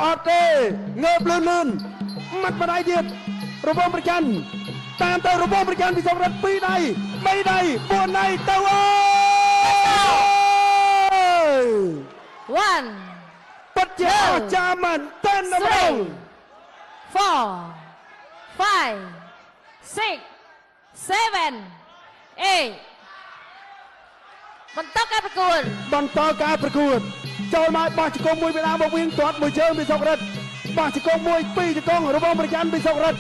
អត់ទេងើបលឿនមកបដៃទៀតរបងប្រកាន់តាមទៅរបងប្រកាន់ពីសុករ៉ាត់2ដៃ3ដៃ4ដៃទៅអើយ 1 ពិតជាអស្ចារ្យមែនទែនណាស់ 4 5 6 7 8បន្តការប្រកួតចូលមកបោះជង្គង់មួយពីដើមមកវិញទាត់មួយជើងពីសុករ៉ាត់បោះជង្គង់មួយពីរជង្គង់របងប្រកាន់ពីសុករ៉ាត់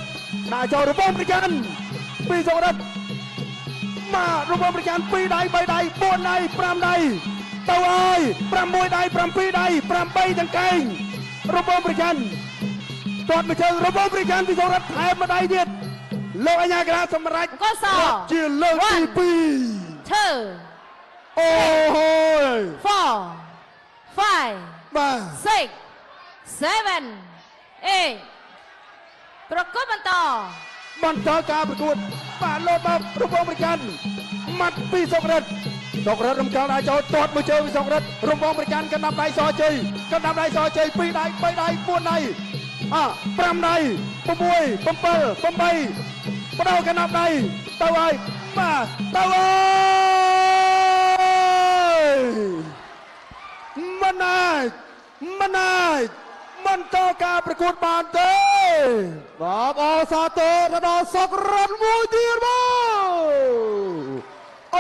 ដាក់ចូលរបងប្រកាន់ពីសុករ៉ាត់មករបងប្រកាន់2ដៃ3ដៃ4ដៃ5ដៃទៅហើយ6ដៃ7ដៃ8ទាំងកែងរបងប្រកាន់ទាត់មួយជើងរបងប្រកាន់ពីសុករ៉ាត់ថែមមួយដៃទៀតលោកអញ្ញាករាសម្រាប់ជាលើកទី2 2 អូយ 4 5 បាទ 6 7 8ប្រកួតបន្តការប្រកួតបាទលោតមករបងប្រកាន់ម៉ាត់ពីសុករ៉ាត់រំកាល់អាចចូលទាត់មួយជើងពីសុករ៉ាត់របងប្រកាន់កណ្ដាប់ដៃសជ័យកណ្ដាប់ដៃសជ័យ2ដៃ3ដៃ4ដៃ5ដៃ6 7 8បដោកណ្ដាប់ដៃទៅហើយបាទទៅហើយមិនអាចមិនតការប្រកួតបានទេបាទអសាទរទៅដល់សុករ៉ាត់មួយទៀតមក